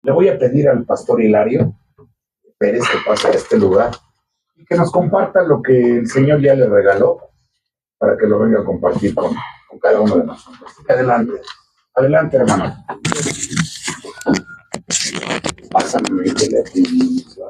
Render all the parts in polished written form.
Le voy a pedir al pastor Hilario Pérez que pase a este lugar y que nos comparta lo que el Señor ya le regaló para que lo venga a compartir con cada uno de nosotros. Adelante, adelante, hermano. Pásame mi teléfono.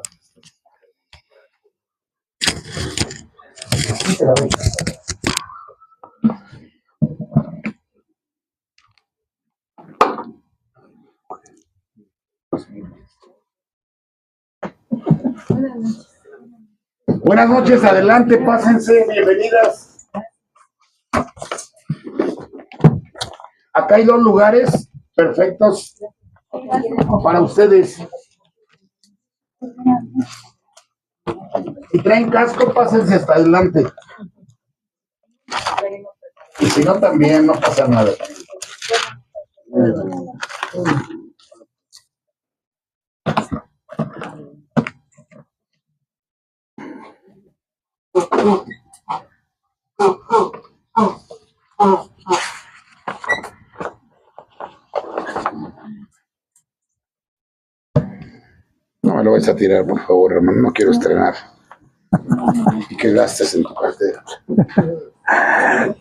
Buenas noches, adelante, pásense, bienvenidas. Acá hay 2 lugares perfectos para ustedes. Si traen casco, pásense hasta adelante. Y si no, también no pasa nada. No me lo vais a tirar, por favor, hermano. No quiero estrenar. Y que gastes en tu cartera.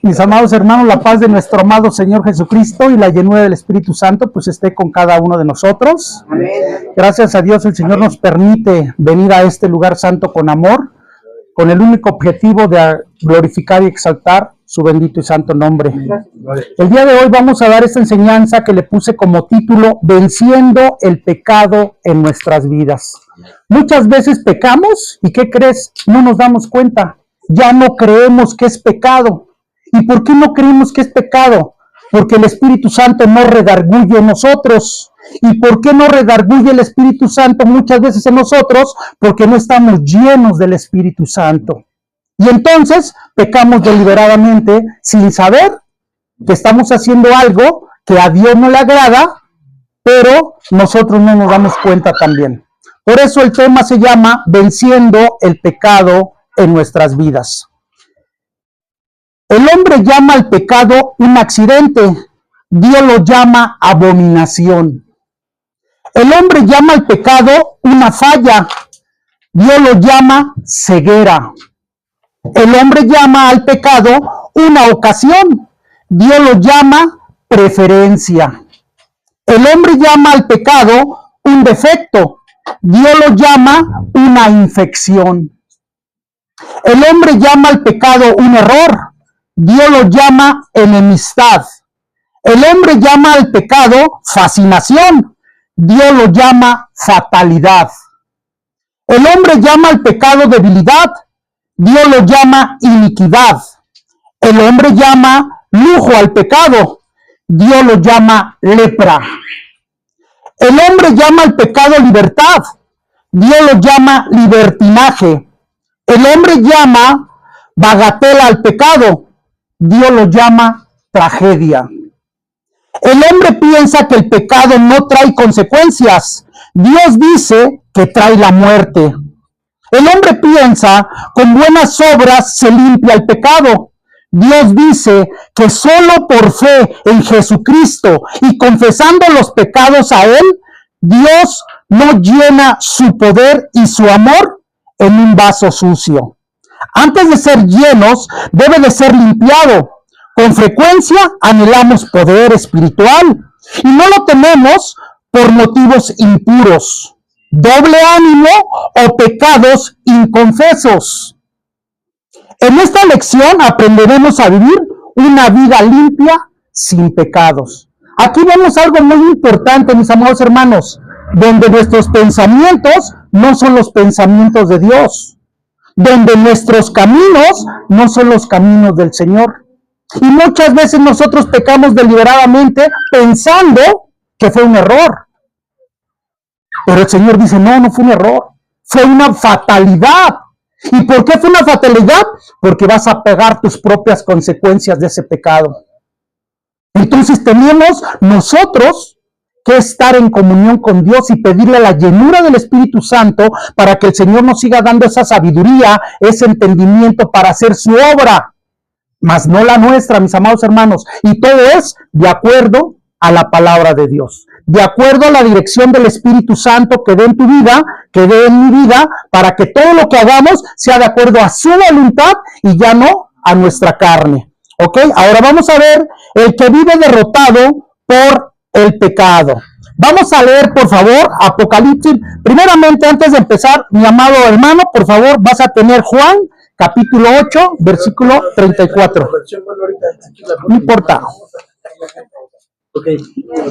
Mis amados hermanos, la paz de nuestro amado Señor Jesucristo y la llenura del Espíritu Santo pues esté con cada uno de nosotros. Amén. Gracias a Dios el Señor Amén. Nos permite venir a este lugar santo con amor, con el único objetivo de glorificar y exaltar su bendito y santo nombre. El día de hoy vamos a dar esta enseñanza que le puse como título: Venciendo el pecado en nuestras vidas. Muchas veces pecamos y ¿qué crees? No nos damos cuenta. Ya no creemos que es pecado. ¿Y por qué no creemos que es pecado? Porque el Espíritu Santo no redarguye en nosotros. ¿Y por qué no redarguye el Espíritu Santo muchas veces en nosotros? Porque no estamos llenos del Espíritu Santo. Y entonces pecamos deliberadamente sin saber que estamos haciendo algo que a Dios no le agrada, pero nosotros no nos damos cuenta también. Por eso el tema se llama Venciendo el pecado en nuestras vidas. El hombre llama al pecado un accidente, Dios lo llama abominación. El hombre llama al pecado una falla, Dios lo llama ceguera. El hombre llama al pecado una ocasión, Dios lo llama preferencia. El hombre llama al pecado un defecto, Dios lo llama una infección. El hombre llama al pecado un error, Dios lo llama enemistad. El hombre llama al pecado fascinación, Dios lo llama fatalidad. El hombre llama al pecado debilidad, Dios lo llama iniquidad. El hombre llama lujo al pecado, Dios lo llama lepra. El hombre llama al pecado libertad, Dios lo llama libertinaje. El hombre llama bagatela al pecado, Dios lo llama tragedia. El hombre piensa que el pecado no trae consecuencias, Dios dice que trae la muerte. El hombre piensa con buenas obras se limpia el pecado, Dios dice que solo por fe en Jesucristo y confesando los pecados a Él, Dios no llena su poder y su amor en un vaso sucio. Antes de ser llenos, debe de ser limpiado. Con frecuencia anhelamos poder espiritual y no lo tenemos por motivos impuros, doble ánimo o pecados inconfesos. En esta lección aprenderemos a vivir una vida limpia sin pecados. Aquí vemos algo muy importante, mis amados hermanos, donde nuestros pensamientos no son los pensamientos de Dios, donde nuestros caminos no son los caminos del Señor. Y muchas veces nosotros pecamos deliberadamente pensando que fue un error. Pero el Señor dice, no, no fue un error, fue una fatalidad. ¿Y por qué fue una fatalidad? Porque vas a pagar tus propias consecuencias de ese pecado. Entonces tenemos nosotros que estar en comunión con Dios y pedirle la llenura del Espíritu Santo para que el Señor nos siga dando esa sabiduría, ese entendimiento para hacer su obra, mas no la nuestra, mis amados hermanos. Y todo es de acuerdo a la palabra de Dios, de acuerdo a la dirección del Espíritu Santo que dé en tu vida, que dé en mi vida, para que todo lo que hagamos sea de acuerdo a su voluntad y ya no a nuestra carne. ¿Ok? Ahora vamos a ver el que vive derrotado por el pecado. Vamos a leer, por favor, Apocalipsis. Primeramente, antes de empezar, mi amado hermano, por favor, vas a tener Juan, capítulo 8, versículo 34. No importa.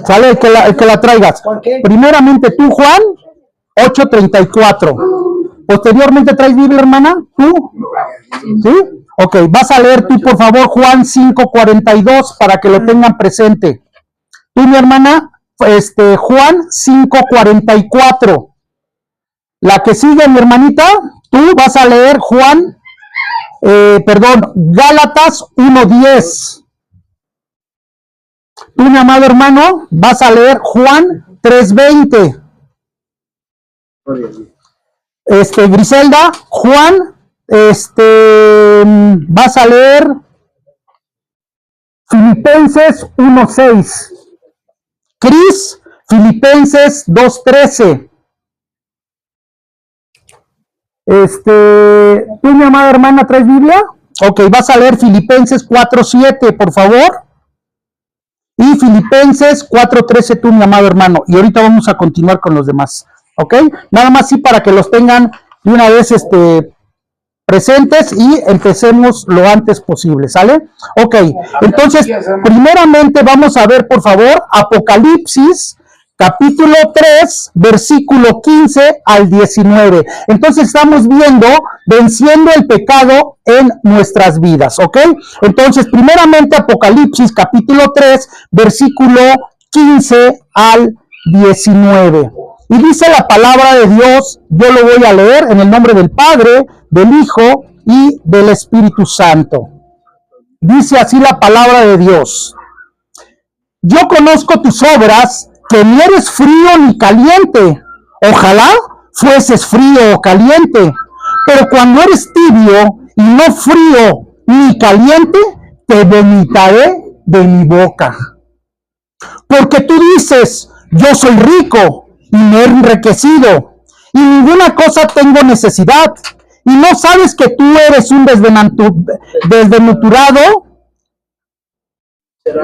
Sale el que la traigas. Primeramente tú, Juan, 8:34. Posteriormente, ¿traes Biblia, hermana? ¿Tú? ¿Sí? Ok, vas a leer tú, por favor, Juan 5:42 para que lo tengan presente. Tú, mi hermana, Juan 5:44. La que sigue, mi hermanita, tú vas a leer Gálatas 1:10. Tú, mi amado hermano, vas a leer Juan 3:20. Griselda, Juan, vas a leer Filipenses 1:6. Cris, Filipenses 2:13. Tú, mi amada hermana, ¿traes Biblia? Ok, vas a leer Filipenses 4:7, por favor. Y Filipenses 4:13, tú, mi amado hermano. Y ahorita vamos a continuar con los demás. ¿Ok? Nada más sí para que los tengan de una vez presentes y empecemos lo antes posible, ¿sale? Ok, entonces, primeramente vamos a ver, por favor, Apocalipsis, capítulo 3, versículo 15 al 19. Entonces estamos viendo venciendo el pecado en nuestras vidas, ¿ok? Entonces, primeramente Apocalipsis, capítulo 3, versículo 15 al 19. Y dice la palabra de Dios, yo lo voy a leer en el nombre del Padre, del Hijo y del Espíritu Santo. Dice así la palabra de Dios. Yo conozco tus obras, que ni eres frío ni caliente. Ojalá fueses frío o caliente. Pero cuando eres tibio y no frío ni caliente, te vomitaré de mi boca. Porque tú dices, yo soy rico y me he enriquecido, y ninguna cosa tengo necesidad, y no sabes que tú eres un desventurado,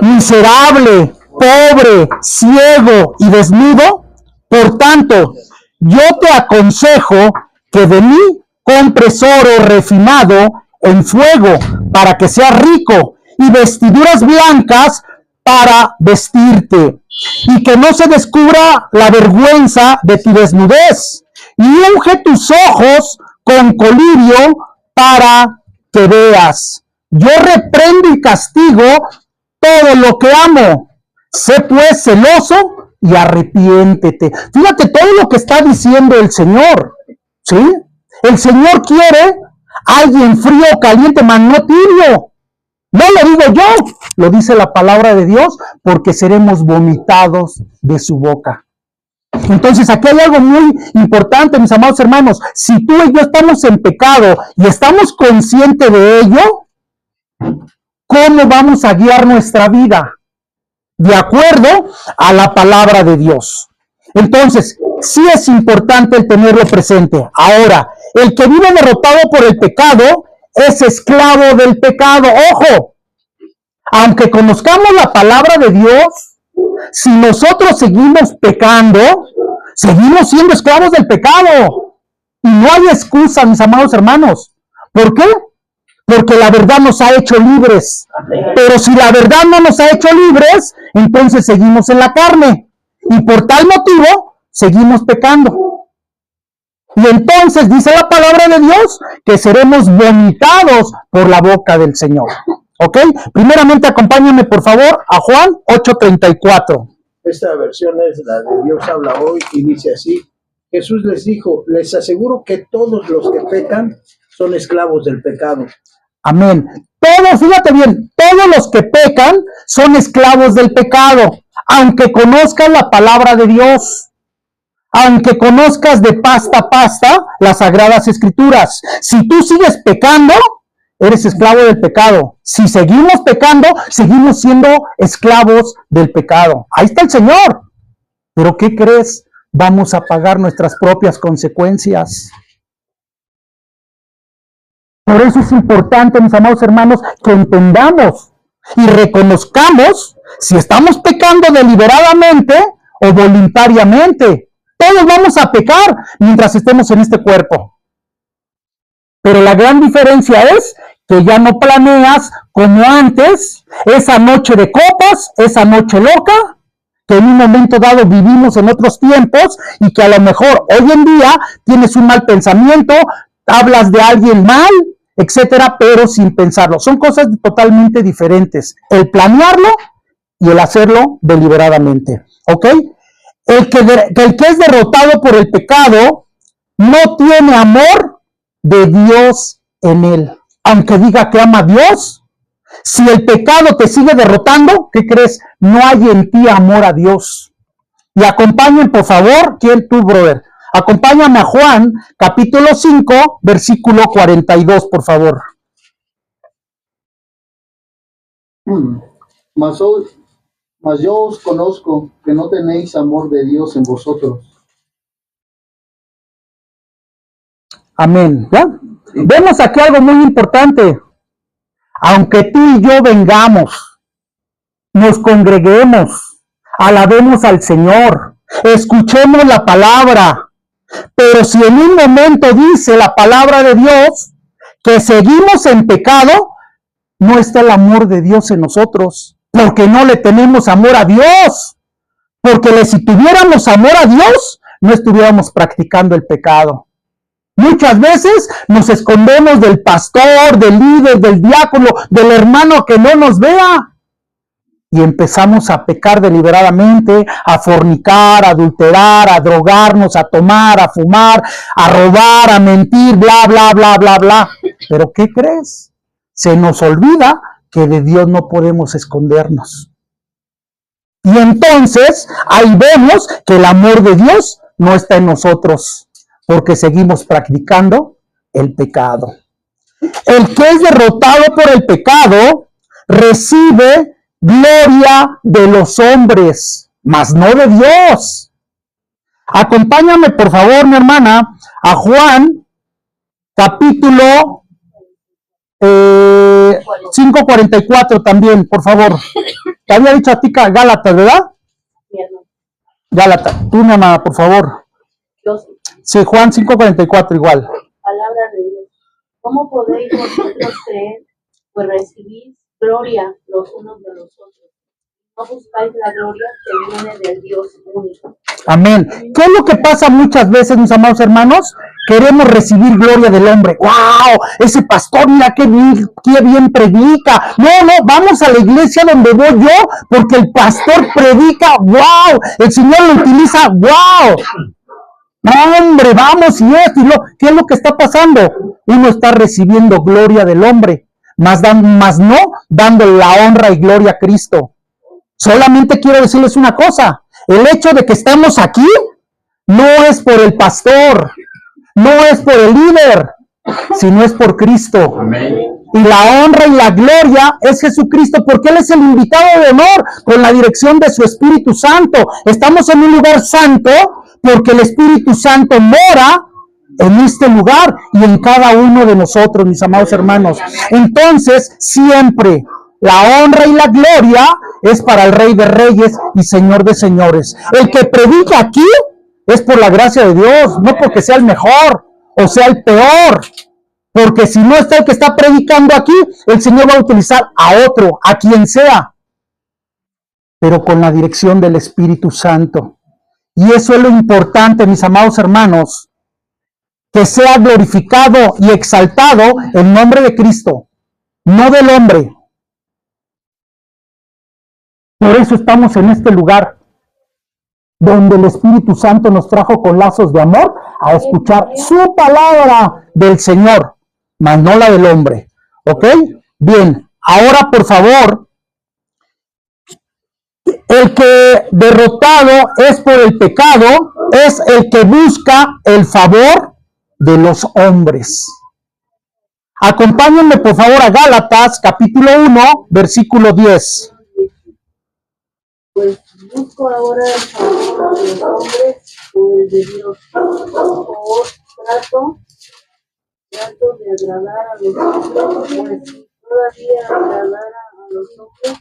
miserable, pobre, ciego y desnudo. Por tanto, yo te aconsejo que de mí compres oro refinado en fuego para que seas rico, y vestiduras blancas para vestirte, y que no se descubra la vergüenza de tu desnudez, y unge tus ojos con colirio para que veas. Yo reprendo y castigo todo lo que amo. Sé pues celoso y arrepiéntete. Fíjate todo lo que está diciendo el Señor, ¿sí? El Señor quiere alguien frío o caliente, mas no tibio. No lo digo yo, lo dice la palabra de Dios, porque seremos vomitados de su boca. Entonces aquí hay algo muy importante, mis amados hermanos. Si tú y yo estamos en pecado y estamos conscientes de ello, ¿cómo vamos a guiar nuestra vida? De acuerdo a la palabra de Dios. Entonces, sí es importante el tenerlo presente. Ahora, el que vive derrotado por el pecado es esclavo del pecado. ¡Ojo! Aunque conozcamos la palabra de Dios, si nosotros seguimos pecando, seguimos siendo esclavos del pecado. Y no hay excusa, mis amados hermanos. ¿Por qué? Porque la verdad nos ha hecho libres. Pero si la verdad no nos ha hecho libres, entonces seguimos en la carne. Y por tal motivo, seguimos pecando. Y entonces dice la palabra de Dios que seremos vomitados por la boca del Señor. ¿Ok? Primeramente acompáñenme por favor a Juan 8:34. Esta versión es la de Dios habla hoy y dice así. Jesús les dijo, les aseguro que todos los que pecan son esclavos del pecado. Amén. Todos, fíjate bien, todos los que pecan son esclavos del pecado, aunque conozcan la palabra de Dios. Aunque conozcas de pasta a pasta las sagradas escrituras, si tú sigues pecando, eres esclavo del pecado. Si seguimos pecando, seguimos siendo esclavos del pecado. Ahí está el Señor. Pero ¿qué crees? Vamos a pagar nuestras propias consecuencias. Por eso es importante, mis amados hermanos, que entendamos y reconozcamos si estamos pecando deliberadamente o voluntariamente. Todos vamos a pecar mientras estemos en este cuerpo. Pero la gran diferencia es que ya no planeas como antes, esa noche de copas, esa noche loca, que en un momento dado vivimos en otros tiempos y que a lo mejor hoy en día tienes un mal pensamiento, hablas de alguien mal, etcétera, pero sin pensarlo. Son cosas totalmente diferentes. El planearlo y el hacerlo deliberadamente. ¿Ok? El que es derrotado por el pecado no tiene amor de Dios en él. Aunque diga que ama a Dios, si el pecado te sigue derrotando, ¿qué crees? No hay en ti amor a Dios. Y acompañen, por favor, ¿quién tú, brother? Acompáñame a Juan, capítulo 5, versículo 42, por favor. Mas yo os conozco que no tenéis amor de Dios en vosotros. Amén. ¿Ya? Vemos aquí algo muy importante. Aunque tú y yo vengamos, nos congreguemos, alabemos al Señor, escuchemos la palabra, pero si en un momento dice la palabra de Dios que seguimos en pecado, no está el amor de Dios en nosotros, porque no le tenemos amor a Dios, porque si tuviéramos amor a Dios, no estuviéramos practicando el pecado. Muchas veces nos escondemos del pastor, del líder, del diácono, del hermano que no nos vea. Y empezamos a pecar deliberadamente, a fornicar, a adulterar, a drogarnos, a tomar, a fumar, a robar, a mentir, bla, bla, bla, bla, bla. ¿Pero qué crees? Se nos olvida que de Dios no podemos escondernos. Y entonces ahí vemos que el amor de Dios no está en nosotros, porque seguimos practicando el pecado. El que es derrotado por el pecado recibe gloria de los hombres, mas no de Dios. Acompáñame, por favor, mi hermana, a Juan, capítulo 5:44 también, por favor. Te había dicho a ti Gálatas, ¿verdad? Gálatas, tú, mi hermana, por favor. Sí, Juan 5:44 igual. Palabra de Dios. ¿Cómo podéis vosotros creer, pues recibís gloria los unos de los otros? No buscáis la gloria que viene del Dios único. Amén. ¿Qué es lo que pasa muchas veces, mis amados hermanos? Queremos recibir gloria del hombre. ¡Wow! Ese pastor, mira qué bien predica. No, vamos a la iglesia donde voy yo, porque el pastor predica. ¡Wow! El Señor lo utiliza. ¡Wow! No, hombre, vamos y esto y lo. ¿Qué es lo que está pasando? Uno está recibiendo gloria del hombre, más no dando la honra y gloria a Cristo. Solamente quiero decirles una cosa. El hecho de que estamos aquí no es por el pastor, no es por el líder, sino es por Cristo. Amén. Y la honra y la gloria es Jesucristo, porque Él es el invitado de honor con la dirección de su Espíritu Santo. Estamos en un lugar santo porque el Espíritu Santo mora en este lugar y en cada uno de nosotros, mis amados hermanos. Entonces, siempre la honra y la gloria es para el Rey de Reyes y Señor de Señores. El que predica aquí es por la gracia de Dios, no porque sea el mejor o sea el peor. Porque si no está el que está predicando aquí, el Señor va a utilizar a otro, a quien sea, pero con la dirección del Espíritu Santo. Y eso es lo importante, mis amados hermanos, que sea glorificado y exaltado el nombre de Cristo, no del hombre. Por eso estamos en este lugar, donde el Espíritu Santo nos trajo con lazos de amor a escuchar su palabra del Señor, mas no la del hombre. ¿Ok? Bien, ahora por favor, el que derrotado es por el pecado, es el que busca el favor de los hombres. Acompáñenme por favor a Gálatas, capítulo 1, versículo 10. Pues busco ahora el favor de los hombres o el de Dios. Por favor, trato de agradar a los hombres, pues si todavía agradara a los hombres,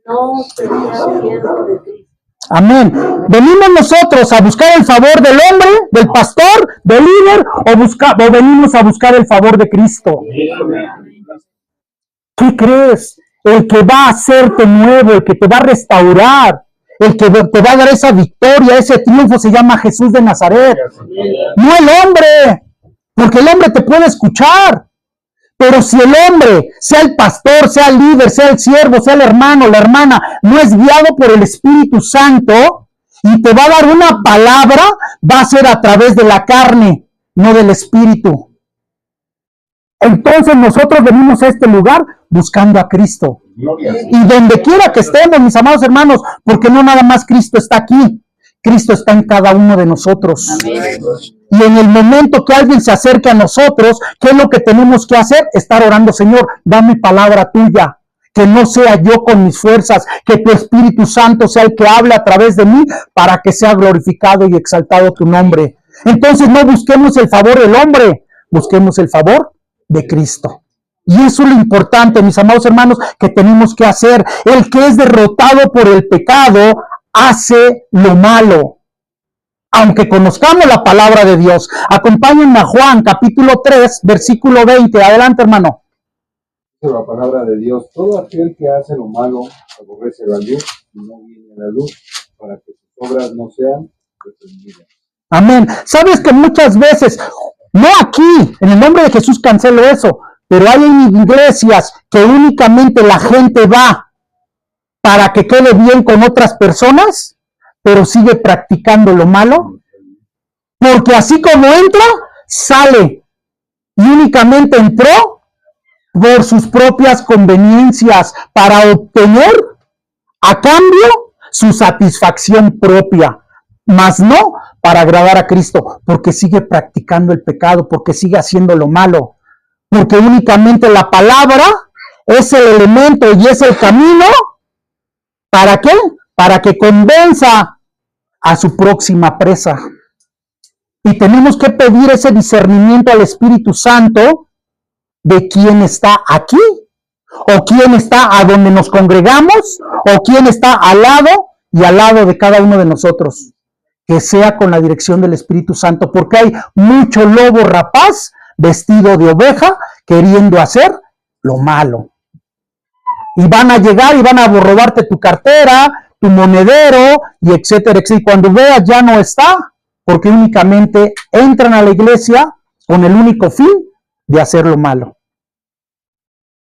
no sería siervo de Cristo. Amén. ¿Venimos nosotros a buscar el favor del hombre, del pastor, del líder, o venimos a buscar el favor de Cristo? ¿Qué crees? El que va a hacerte nuevo, el que te va a restaurar, el que te va a dar esa victoria, ese triunfo, se llama Jesús de Nazaret. No el hombre, porque el hombre te puede escuchar. Pero si el hombre, sea el pastor, sea el líder, sea el siervo, sea el hermano, la hermana, no es guiado por el Espíritu Santo y te va a dar una palabra, va a ser a través de la carne, no del Espíritu. Entonces nosotros venimos a este lugar buscando a Cristo. Y donde quiera que estemos, mis amados hermanos, porque no nada más Cristo está aquí, Cristo está en cada uno de nosotros. Amén. Y en el momento que alguien se acerque a nosotros, ¿qué es lo que tenemos que hacer? Estar orando, Señor, dame palabra tuya, que no sea yo con mis fuerzas, que tu Espíritu Santo sea el que hable a través de mí, para que sea glorificado y exaltado tu nombre. Entonces no busquemos el favor del hombre, busquemos el favor de Cristo. Y eso es lo importante, mis amados hermanos, que tenemos que hacer. El que es derrotado por el pecado, hace lo malo. Aunque conozcamos la palabra de Dios. Acompáñenme a Juan, capítulo 3, versículo 20. Adelante, hermano. Dice la palabra de Dios: todo aquel que hace lo malo aborrece la luz y no viene a la luz, para que sus obras no sean reprendidas. Amén. Sabes que muchas veces, no aquí, en el nombre de Jesús cancelo eso, pero hay iglesias que únicamente la gente va para que quede bien con otras personas, pero sigue practicando lo malo, porque así como entra, sale, y únicamente entró por sus propias conveniencias, para obtener a cambio su satisfacción propia, mas no para agradar a Cristo, porque sigue practicando el pecado, porque sigue haciendo lo malo, porque únicamente la palabra es el elemento y es el camino. ¿Para qué? Para que convenza a su próxima presa. Y tenemos que pedir ese discernimiento al Espíritu Santo de quién está aquí, o quién está a donde nos congregamos, o quién está al lado y al lado de cada uno de nosotros. Que sea con la dirección del Espíritu Santo, porque hay mucho lobo rapaz vestido de oveja queriendo hacer lo malo. Y van a llegar y van a robarte tu cartera, tu monedero, y etcétera, etcétera. Y cuando veas ya no está, porque únicamente entran a la iglesia con el único fin de hacer lo malo.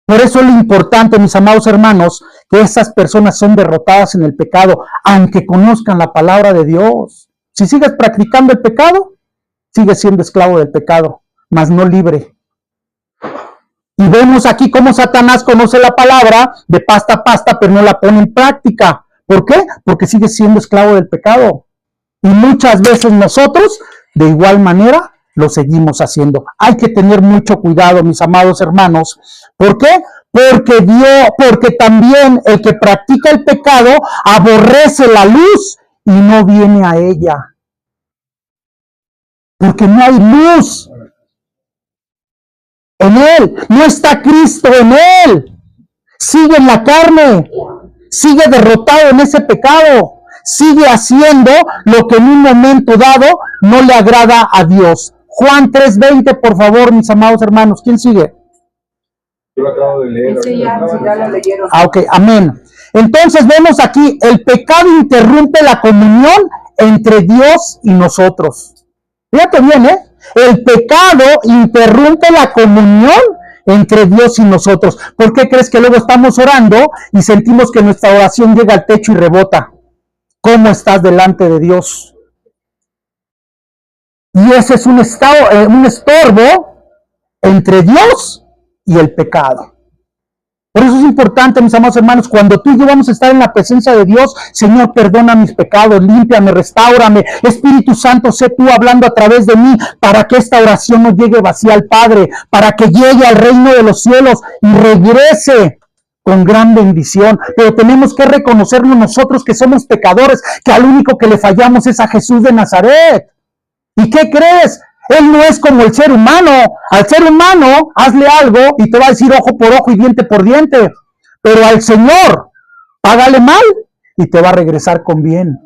Por eso es lo importante, mis amados hermanos, que esas personas son derrotadas en el pecado, aunque conozcan la palabra de Dios. Si sigues practicando el pecado, sigues siendo esclavo del pecado, mas no libre. Y vemos aquí cómo Satanás conoce la palabra de pasta a pasta, pero no la pone en práctica. ¿Por qué? Porque sigue siendo esclavo del pecado. Y muchas veces nosotros, de igual manera, lo seguimos haciendo. Hay que tener mucho cuidado, mis amados hermanos. ¿Por qué? Porque también el que practica el pecado aborrece la luz y no viene a ella. Porque no hay luz en él, no está Cristo en él, sigue en la carne, sigue derrotado en ese pecado, sigue haciendo lo que en un momento dado no le agrada a Dios. Juan 3:20, por favor, mis amados hermanos. ¿Quién sigue? Yo lo acabo de leer. Sí, ya lo leyeron. Ok, amén. Entonces vemos aquí, el pecado interrumpe la comunión entre Dios y nosotros. Fíjate bien, el pecado interrumpe la comunión entre Dios y nosotros. ¿Por qué crees que luego estamos orando y sentimos que nuestra oración llega al techo y rebota? ¿Cómo estás delante de Dios? Y ese es un estorbo entre Dios y el pecado. Por eso es importante, mis amados hermanos, cuando tú y yo vamos a estar en la presencia de Dios, Señor, perdona mis pecados, límpiame, restáurame. Espíritu Santo, sé tú hablando a través de mí para que esta oración no llegue vacía al Padre, para que llegue al reino de los cielos y regrese con gran bendición, pero tenemos que reconocernos nosotros que somos pecadores, que al único que le fallamos es a Jesús de Nazaret. ¿Y qué crees? Él no es como el ser humano. Al ser humano, hazle algo y te va a decir ojo por ojo y diente por diente. Pero al Señor, págale mal y te va a regresar con bien.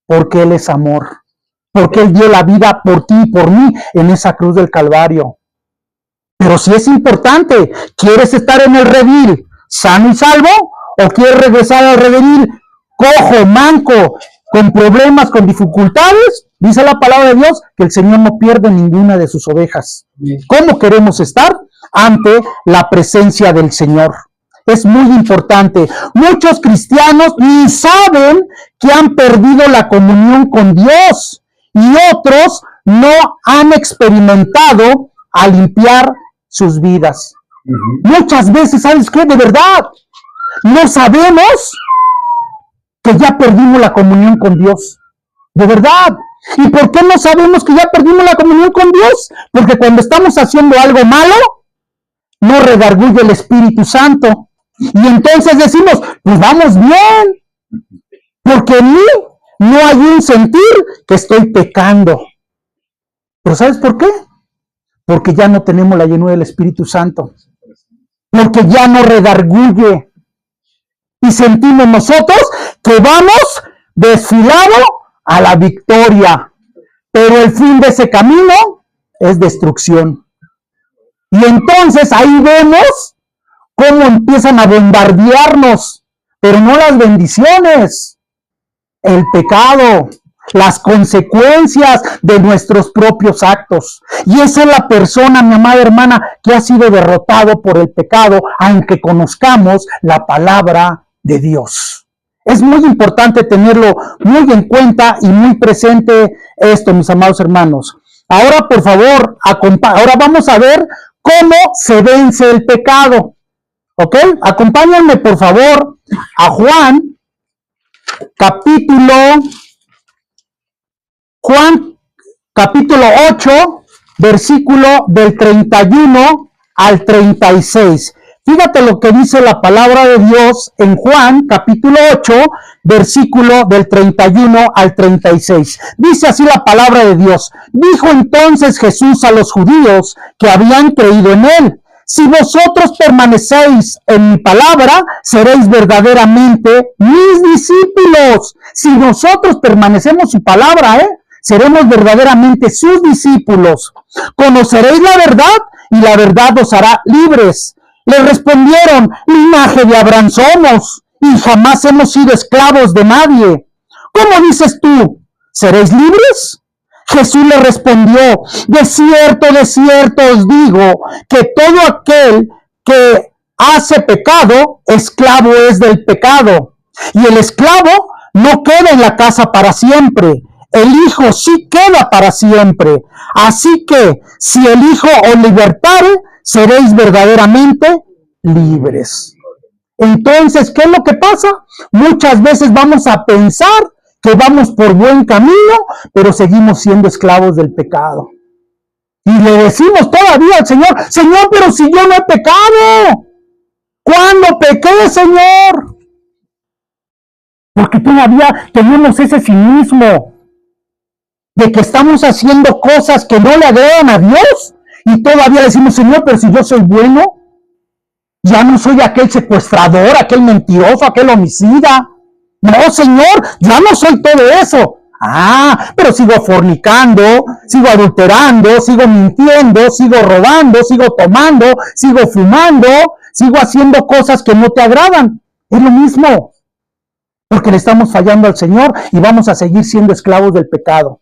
Porque Él es amor. Porque Él dio la vida por ti y por mí en esa cruz del Calvario. Pero si es importante, ¿quieres estar en el redil sano y salvo? ¿O quieres regresar al redil cojo, manco, con problemas, con dificultades? Dice la palabra de Dios que el Señor no pierde ninguna de sus ovejas. ¿Cómo queremos estar ante la presencia del Señor? Es muy importante. Muchos cristianos ni saben que han perdido la comunión con Dios y otros no han experimentado a limpiar sus vidas. Muchas veces, ¿sabes qué? De verdad, no sabemos que ya perdimos la comunión con Dios. De verdad. ¿Y por qué no sabemos que ya perdimos la comunión con Dios? Porque cuando estamos haciendo algo malo, no redarguye el Espíritu Santo. Y entonces decimos, pues vamos bien. Porque en mí no hay un sentir que estoy pecando. ¿Pero sabes por qué? Porque ya no tenemos la llenura del Espíritu Santo. Porque ya no redarguye. Y sentimos nosotros que vamos desfilado a la victoria. Pero el fin de ese camino es destrucción. Y entonces ahí vemos cómo empiezan a bombardearnos. Pero no las bendiciones. El pecado. Las consecuencias de nuestros propios actos. Y esa es la persona, mi amada hermana, que ha sido derrotado por el pecado, aunque conozcamos la palabra de Dios. Es muy importante tenerlo muy en cuenta y muy presente esto, mis amados hermanos. Ahora, por favor, ahora vamos a ver cómo se vence el pecado. ¿Ok? Acompáñenme, por favor, a Juan, capítulo 8, versículo del 31 al 36. Fíjate lo que dice la palabra de Dios en Juan, capítulo 8, versículo del 31 al 36. Dice así la palabra de Dios. Dijo entonces Jesús a los judíos que habían creído en él: si vosotros permanecéis en mi palabra, seréis verdaderamente mis discípulos. Si nosotros permanecemos en su palabra, seremos verdaderamente sus discípulos. Conoceréis la verdad y la verdad os hará libres. Le respondieron: linaje de Abraham somos y jamás hemos sido esclavos de nadie. ¿Cómo dices tú? ¿Seréis libres? Jesús le respondió: de cierto os digo, que todo aquel que hace pecado, esclavo es del pecado. Y el esclavo no queda en la casa para siempre, el Hijo sí queda para siempre. Así que, si el Hijo os libertare, seréis verdaderamente libres. Entonces, ¿qué es lo que pasa? Muchas veces vamos a pensar que vamos por buen camino, pero seguimos siendo esclavos del pecado. Y le decimos todavía al Señor: Señor, pero si yo no he pecado. ¿Cuándo pequé, Señor? Porque todavía tenemos ese cinismo de que estamos haciendo cosas que no le agradan a Dios. Y todavía decimos: Señor, pero si yo soy bueno, ya no soy aquel secuestrador, aquel mentiroso, aquel homicida. No, Señor, ya no soy todo eso. Pero sigo fornicando, sigo adulterando, sigo mintiendo, sigo robando, sigo tomando, sigo fumando, sigo haciendo cosas que no te agradan. Es lo mismo, porque le estamos fallando al Señor y vamos a seguir siendo esclavos del pecado.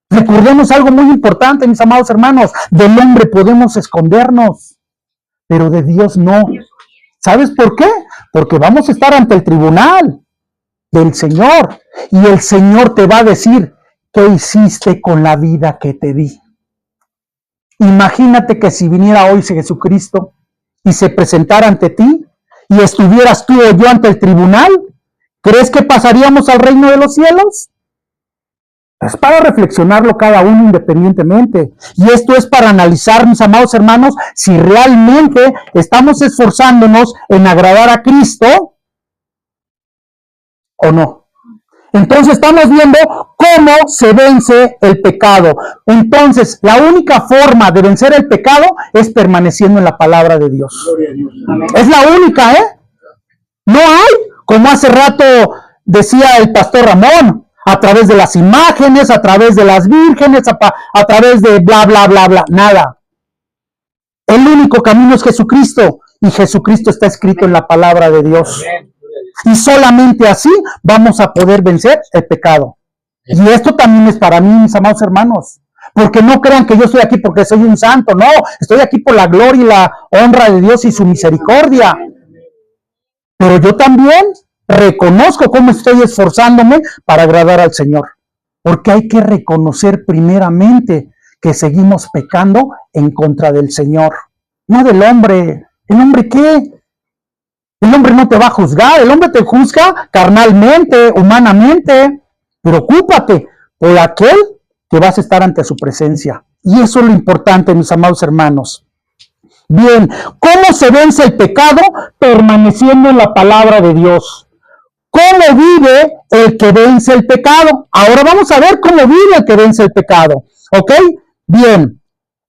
Recordemos algo muy importante, mis amados hermanos: del hombre podemos escondernos, pero de Dios no. ¿Sabes por qué? Porque vamos a estar ante el tribunal del Señor, y el Señor te va a decir: ¿qué hiciste con la vida que te di? Imagínate que si viniera hoy Jesucristo y se presentara ante ti y estuvieras tú o yo ante el tribunal, ¿crees que pasaríamos al reino de los cielos? Es para reflexionarlo cada uno independientemente. Y esto es para analizar, mis amados hermanos, si realmente estamos esforzándonos en agradar a Cristo o no. Entonces estamos viendo cómo se vence el pecado. Entonces, la única forma de vencer el pecado es permaneciendo en la palabra de Dios. Gloria a Dios. Es la única, ¿eh? No hay, como hace rato decía el pastor Ramón, a través de las imágenes, a través de las vírgenes, a través de bla, bla, bla, bla, nada. El único camino es Jesucristo, y Jesucristo está escrito en la palabra de Dios. Y solamente así vamos a poder vencer el pecado. Y esto también es para mí, mis amados hermanos. Porque no crean que yo estoy aquí porque soy un santo, no, estoy aquí por la gloria y la honra de Dios y su misericordia. Pero yo también reconozco cómo estoy esforzándome para agradar al Señor. Porque hay que reconocer primeramente que seguimos pecando en contra del Señor, no del hombre. ¿El hombre qué? El hombre no te va a juzgar, el hombre te juzga carnalmente, humanamente. Preocúpate por aquel que vas a estar ante su presencia. Y eso es lo importante, mis amados hermanos. Bien, ¿cómo se vence el pecado? Permaneciendo en la palabra de Dios. ¿Cómo vive el que vence el pecado? Ahora vamos a ver cómo vive el que vence el pecado. ¿Ok? Bien,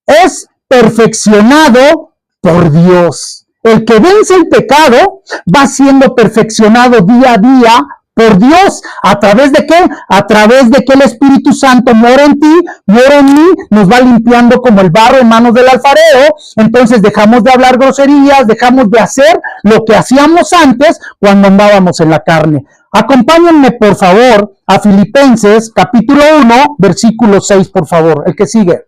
es perfeccionado por Dios. El que vence el pecado va siendo perfeccionado día a día por Dios. ¿A través de qué? A través de que el Espíritu Santo mora en ti, mora en mí, nos va limpiando como el barro en manos del alfarero. Entonces dejamos de hablar groserías, dejamos de hacer lo que hacíamos antes cuando andábamos en la carne. Acompáñenme, por favor, a Filipenses, capítulo 1, versículo 6, por favor. El que sigue.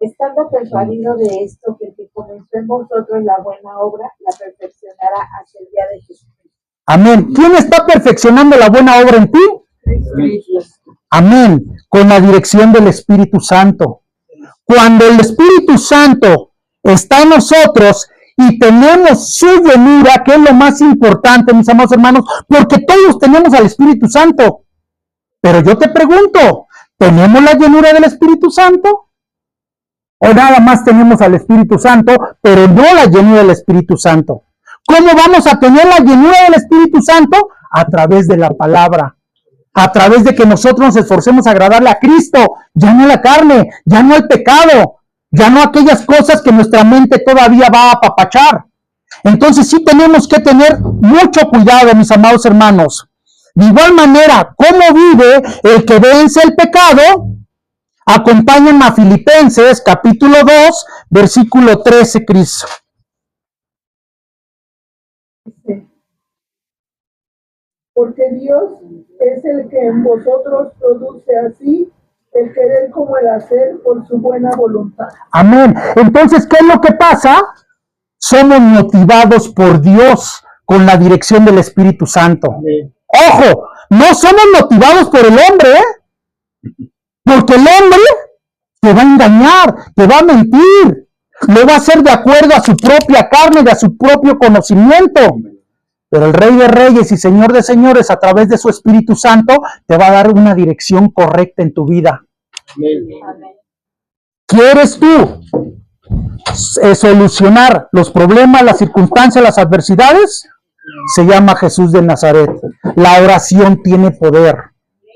Estando persuadido de esto, que el que comenzó en vosotros la buena obra, la perfeccionará hasta el día de Jesucristo. Amén. ¿Quién está perfeccionando la buena obra en ti? Amén. Con la dirección del Espíritu Santo. Cuando el Espíritu Santo está en nosotros y tenemos su llenura, que es lo más importante, mis amados hermanos, porque todos tenemos al Espíritu Santo. Pero yo te pregunto, ¿tenemos la llenura del Espíritu Santo? ¿O nada más tenemos al Espíritu Santo, pero no la llenura del Espíritu Santo? ¿Cómo vamos a tener la llenura del Espíritu Santo? A través de la palabra. A través de que nosotros nos esforcemos a agradarle a Cristo, ya no a la carne, ya no al pecado, ya no a aquellas cosas que nuestra mente todavía va a apapachar. Entonces sí tenemos que tener mucho cuidado, mis amados hermanos. De igual manera, ¿cómo vive el que vence el pecado? Acompáñenme a Filipenses, capítulo 2, versículo 13, Cris. Porque Dios es el que en vosotros produce así el querer como el hacer por su buena voluntad. Amén. Entonces, ¿qué es lo que pasa? Somos motivados por Dios con la dirección del Espíritu Santo. Amén. Ojo, no somos motivados por el hombre, porque el hombre te va a engañar, te va a mentir, lo va a hacer de acuerdo a su propia carne, a su propio conocimiento. Pero el Rey de Reyes y Señor de Señores, a través de su Espíritu Santo, te va a dar una dirección correcta en tu vida. Amén. ¿Quieres tú solucionar los problemas, las circunstancias, las adversidades? Se llama Jesús de Nazaret. La oración tiene poder.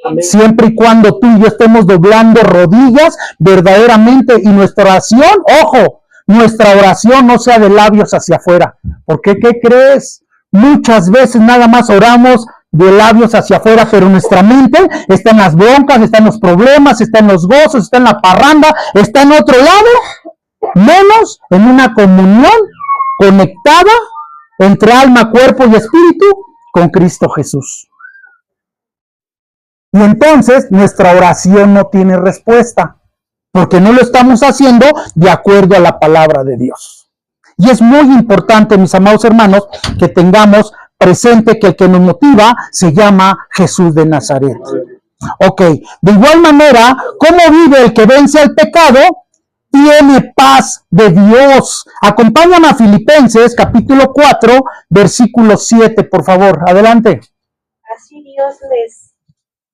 Amén. Siempre y cuando tú y yo estemos doblando rodillas verdaderamente, y nuestra oración, ojo, nuestra oración no sea de labios hacia afuera. Porque, ¿qué crees? Muchas veces nada más oramos de labios hacia afuera, pero nuestra mente está en las broncas, está en los problemas, está en los gozos, está en la parranda, está en otro lado, menos en una comunión conectada entre alma, cuerpo y espíritu con Cristo Jesús. Y entonces nuestra oración no tiene respuesta, porque no lo estamos haciendo de acuerdo a la palabra de Dios. Y es muy importante, mis amados hermanos, que tengamos presente que el que nos motiva se llama Jesús de Nazaret. Ok, de igual manera, ¿cómo vive el que vence al pecado? Tiene paz de Dios. Acompáñame a Filipenses, capítulo 4, versículo 7, por favor. Adelante. Así Dios les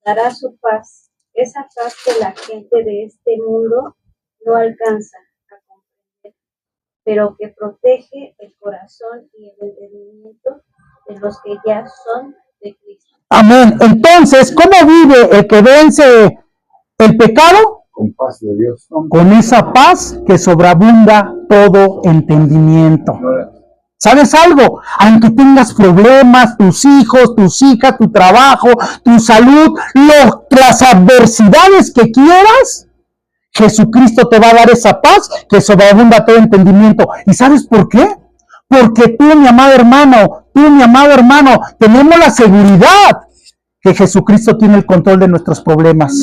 dará su paz, esa paz que la gente de este mundo no alcanza a comprender, pero que protege el corazón y el entendimiento de los que ya son de Cristo. Amén. Entonces, ¿cómo vive el que vence el pecado? Con paz de Dios. Con esa paz que sobreabunda todo entendimiento. ¿Sabes algo? Aunque tengas problemas, tus hijos, tus hijas, tu trabajo, tu salud, las adversidades que quieras, Jesucristo te va a dar esa paz que sobreabunda todo entendimiento. ¿Y sabes por qué? Porque tú, mi amado hermano, tenemos la seguridad que Jesucristo tiene el control de nuestros problemas.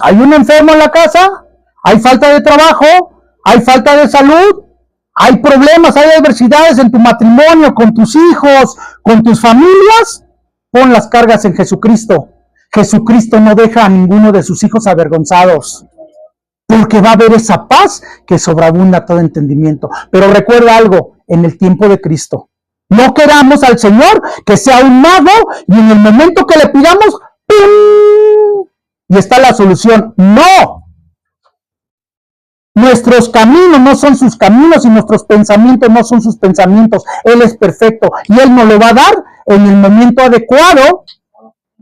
Hay un enfermo en la casa, hay falta de trabajo, hay falta de salud, hay problemas, hay adversidades en tu matrimonio, con tus hijos, con tus familias. Pon las cargas en Jesucristo. Jesucristo no deja a ninguno de sus hijos avergonzados, porque va a haber esa paz que sobreabunda todo entendimiento. Pero recuerda algo, en el tiempo de Cristo, no queramos al Señor que sea un mago y en el momento que le pidamos, ¡pum!, y está la solución. No. Nuestros caminos no son sus caminos y nuestros pensamientos no son sus pensamientos. Él es perfecto y Él nos lo va a dar en el momento adecuado.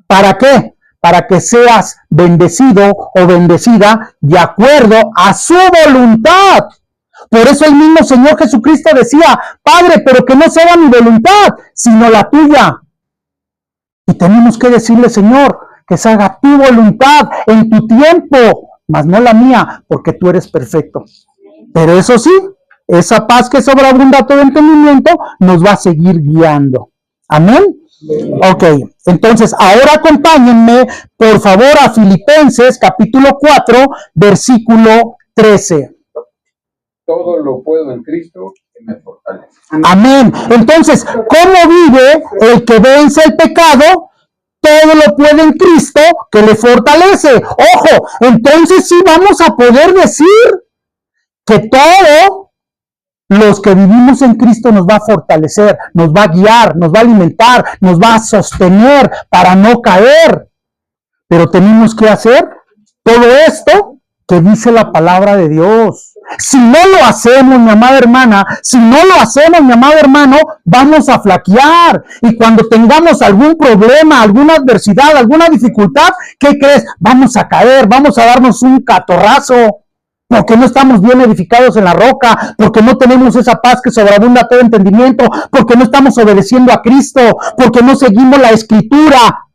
¿Para qué? Para que seas bendecido o bendecida de acuerdo a su voluntad. Por eso el mismo Señor Jesucristo decía, Padre, pero que no sea mi voluntad, sino la tuya. Y tenemos que decirle, Señor, que se haga tu voluntad en tu tiempo, mas no la mía, porque tú eres perfecto. Pero eso sí, esa paz que sobreabunda todo entendimiento nos va a seguir guiando. Amén. Ok, entonces ahora acompáñenme, por favor, a Filipenses capítulo 4, versículo 13. Todo lo puedo en Cristo que me fortalece. Amén. Entonces, ¿cómo vive el que vence el pecado? Todo lo puede en Cristo que le fortalece. Ojo, entonces sí vamos a poder decir que todos los que vivimos en Cristo nos va a fortalecer, nos va a guiar, nos va a alimentar, nos va a sostener para no caer. Pero tenemos que hacer todo esto que dice la palabra de Dios. Si no lo hacemos, mi amada hermana, si no lo hacemos, mi amado hermano, vamos a flaquear. Y cuando tengamos algún problema, alguna adversidad, alguna dificultad, ¿qué crees? Vamos a caer, vamos a darnos un catorrazo. Porque no estamos bien edificados en la roca, porque no tenemos esa paz que sobreabunda todo entendimiento, porque no estamos obedeciendo a Cristo, porque no seguimos la Escritura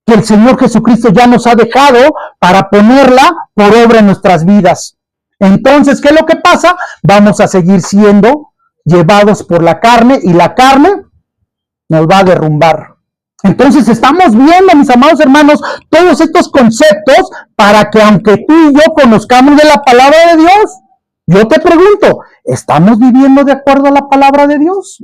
que el Señor Jesucristo ya nos ha dejado para ponerla por obra en nuestras vidas. Entonces, ¿qué es lo que pasa? Vamos a seguir siendo llevados por la carne y la carne nos va a derrumbar. Entonces estamos viendo, mis amados hermanos, todos estos conceptos para que aunque tú y yo conozcamos de la palabra de Dios, yo te pregunto, ¿estamos viviendo de acuerdo a la palabra de Dios?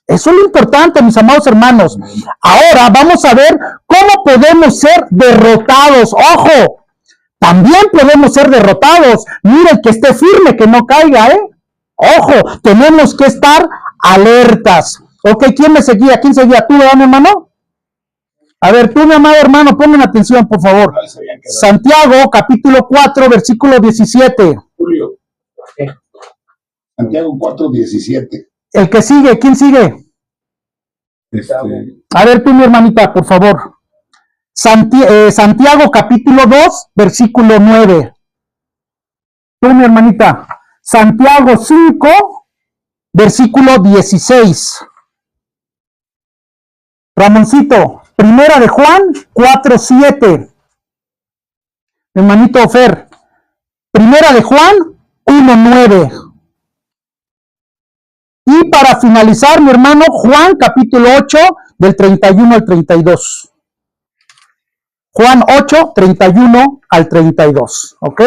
Eso es lo importante, mis amados hermanos. Ahora vamos a ver cómo podemos ser derrotados. ¡Ojo! También podemos ser derrotados. Mira, el que esté firme, que no caiga, ¿eh? Ojo, tenemos que estar alertas. Ok, ¿quién me seguía? ¿Quién seguía? ¿Tú, mi hermano? A ver, tú, mi amado hermano, pongan atención, por favor. Santiago, capítulo 4, versículo 17. Julio. Santiago 4, 17. El que sigue, ¿quién sigue? A ver, tú, mi hermanita, por favor. Santiago, capítulo 2, versículo 9. Tú, mi hermanita. Santiago 5, versículo 16. Ramoncito, Primera de Juan 4, 7. Hermanito Ofer, Primera de Juan 1, 9. Y para finalizar, mi hermano, Juan capítulo 8, del 31 al 32. Juan 8, 31 al 32. ¿Ok?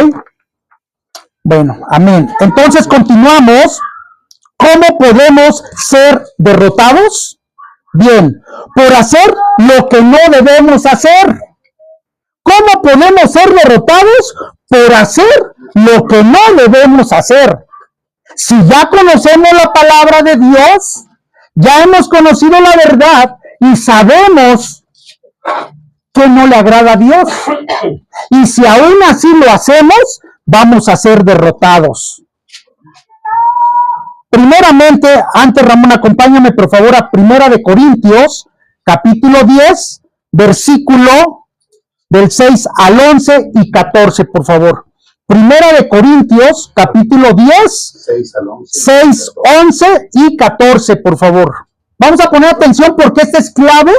Bueno, amén. Entonces continuamos. ¿Cómo podemos ser derrotados? Bien, por hacer lo que no debemos hacer. ¿Cómo podemos ser derrotados? Por hacer lo que no debemos hacer. Si ya conocemos la palabra de Dios, ya hemos conocido la verdad y sabemos ¿qué no le agrada a Dios? Y si aún así lo hacemos, vamos a ser derrotados. Primeramente, antes Ramón, acompáñame por favor a 1 Corintios, capítulo 10, versículo del 6 al 11 y 14, por favor. 1 Corintios, capítulo 10, 6, 11 y 14, por favor. Vamos a poner atención porque esta es clave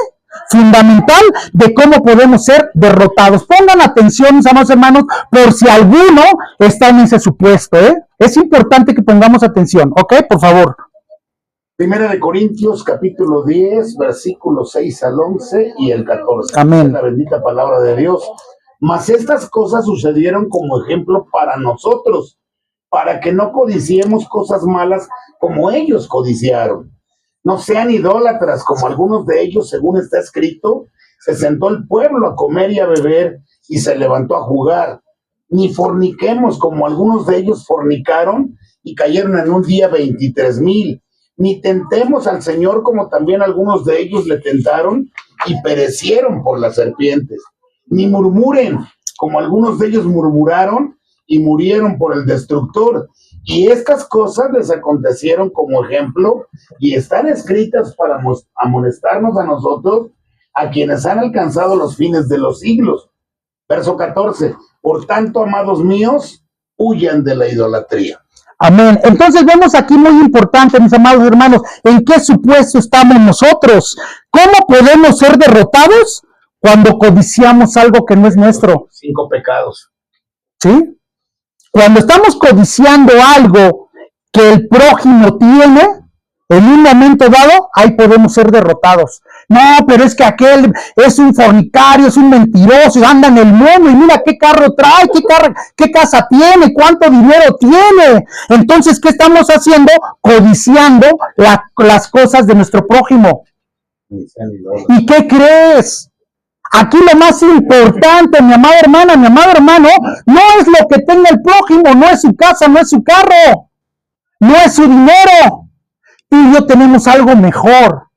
fundamental de cómo podemos ser derrotados. Pongan atención, mis amados hermanos, por si alguno está en ese supuesto, Es importante que pongamos atención, ¿ok? Por favor. 1 Corintios, capítulo 10, versículos 6 al 11 y el 14. Amén. La bendita palabra de Dios. Mas estas cosas sucedieron como ejemplo para nosotros, para que no codiciemos cosas malas como ellos codiciaron. No sean idólatras como algunos de ellos, según está escrito, se sentó el pueblo a comer y a beber y se levantó a jugar. Ni forniquemos como algunos de ellos fornicaron y cayeron en un día 23,000. Ni tentemos al Señor como también algunos de ellos le tentaron y perecieron por las serpientes. Ni murmuren como algunos de ellos murmuraron y murieron por el destructor. Y estas cosas les acontecieron como ejemplo y están escritas para amonestarnos a nosotros, a quienes han alcanzado los fines de los siglos. Verso 14. Por tanto, amados míos, huyan de la idolatría. Amén. Entonces vemos aquí muy importante, mis amados hermanos, en qué supuesto estamos nosotros. ¿Cómo podemos ser derrotados? Cuando codiciamos algo que no es nuestro. 5 pecados. ¿Sí? Cuando estamos codiciando algo que el prójimo tiene, en un momento dado, ahí podemos ser derrotados. No, pero es que aquel es un fornicario, es un mentiroso, anda en el mundo y mira qué carro trae, qué casa tiene, cuánto dinero tiene. Entonces, ¿qué estamos haciendo? Codiciando las cosas de nuestro prójimo. ¿Y qué crees? Aquí lo más importante, mi amada hermana, mi amado hermano, no es lo que tenga el prójimo, no es su casa, no es su carro, no es su dinero. Tú y yo tenemos algo mejor.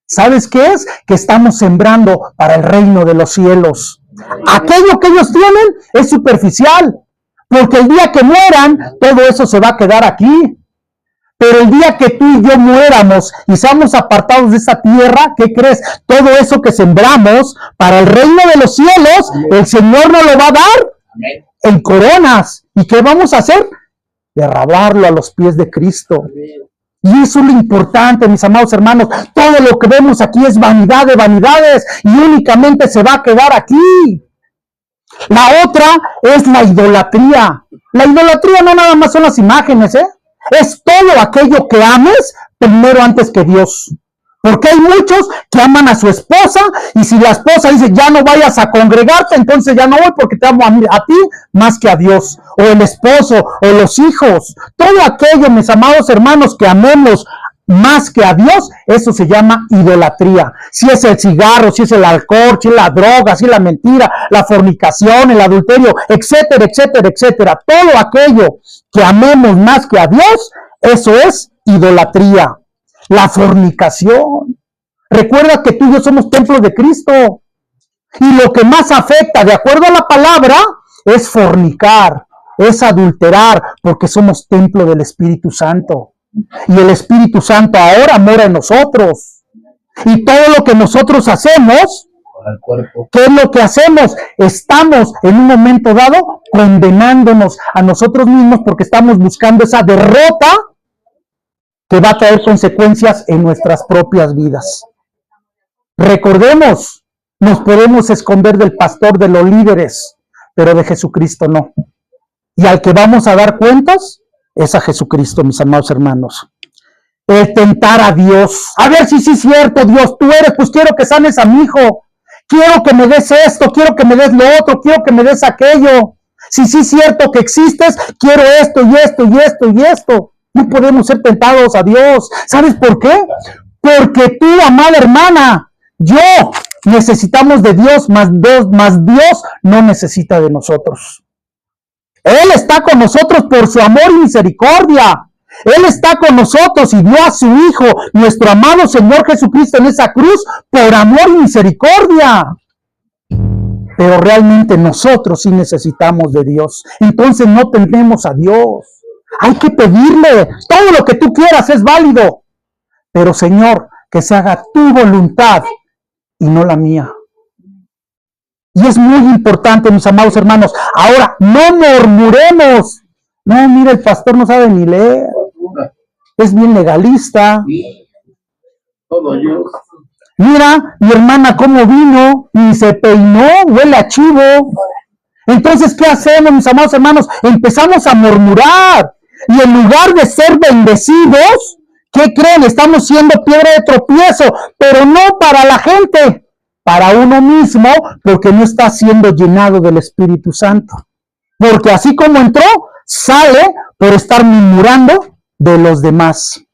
¿Sabes qué es? Que estamos sembrando para el reino de los cielos. Aquello que ellos tienen es superficial, porque el día que mueran, todo eso se va a quedar aquí. Pero el día que tú y yo muéramos y seamos apartados de esta tierra, ¿qué crees? Todo eso que sembramos para el reino de los cielos, el Señor nos lo va a dar en coronas. ¿Y qué vamos a hacer? Derramarlo a los pies de Cristo. Y eso es lo importante, mis amados hermanos. Todo lo que vemos aquí es vanidad de vanidades y únicamente se va a quedar aquí. La otra es la idolatría. La idolatría no nada más son las imágenes, es todo aquello que ames primero antes que Dios. Porque hay muchos que aman a su esposa y si la esposa dice ya no vayas a congregarte, entonces ya no voy porque te amo a ti más que a Dios. O el esposo, o los hijos. Todo aquello, mis amados hermanos, que amemos más que a Dios, eso se llama idolatría. Si es el cigarro, si es el alcohol, si es la droga, si es la mentira, la fornicación, el adulterio, etcétera, etcétera, etcétera. Todo aquello que amemos más que a Dios, eso es idolatría. La fornicación. Recuerda que tú y yo somos templos de Cristo. Y lo que más afecta, de acuerdo a la palabra, es fornicar, es adulterar, porque somos templo del Espíritu Santo. Y el Espíritu Santo ahora mora en nosotros. Y todo lo que nosotros hacemos, ¿qué es lo que hacemos? Estamos en un momento dado condenándonos a nosotros mismos porque estamos buscando esa derrota que va a traer consecuencias en nuestras propias vidas. Recordemos, nos podemos esconder del pastor, de los líderes, pero de Jesucristo no. Y al que vamos a dar cuentas es a Jesucristo, mis amados hermanos. El tentar a Dios. A ver si sí es cierto, Dios, tú eres, pues quiero que sanes a mi hijo. Quiero que me des esto, quiero que me des lo otro, quiero que me des aquello. Si sí es cierto que existes, quiero esto y esto y esto y esto. No podemos ser tentados a Dios. ¿Sabes por qué? Porque tú, amada hermana, yo necesitamos de Dios, más Dios no necesita de nosotros. Él está con nosotros por su amor y misericordia. Él está con nosotros y dio a su Hijo, nuestro amado Señor Jesucristo, en esa cruz por amor y misericordia. pero realmente nosotros sí necesitamos de Dios. Entonces no tememos a Dios. Hay que pedirle, todo lo que tú quieras es válido, pero Señor, que se haga tu voluntad y no la mía. Y es muy importante, mis amados hermanos. Ahora, no murmuremos. No, mira, el pastor no sabe ni leer. Es bien legalista. Todo yo. Mira, mi hermana cómo vino y se peinó, huele a chivo. Entonces, ¿qué hacemos, mis amados hermanos? Empezamos a murmurar. Y en lugar de ser bendecidos, ¿qué creen? Estamos siendo piedra de tropiezo, pero no para la gente, para uno mismo, porque no está siendo llenado del Espíritu Santo. Porque así como entró, sale por estar murmurando de los demás.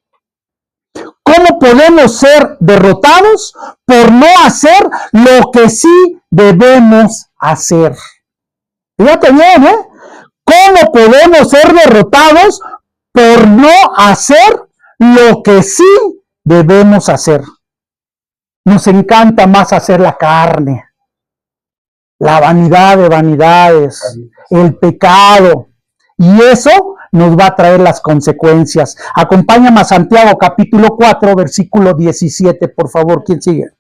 ¿Cómo podemos ser derrotados? Por no hacer lo que sí debemos hacer. Fíjate bien, ¿eh? ¿Cómo podemos ser derrotados? Por no hacer lo que sí debemos hacer. Nos encanta más hacer la carne, la vanidad de vanidades, el pecado. Y eso nos va a traer las consecuencias. Acompáñame a Santiago capítulo 4, versículo 17, por favor. ¿Quién sigue?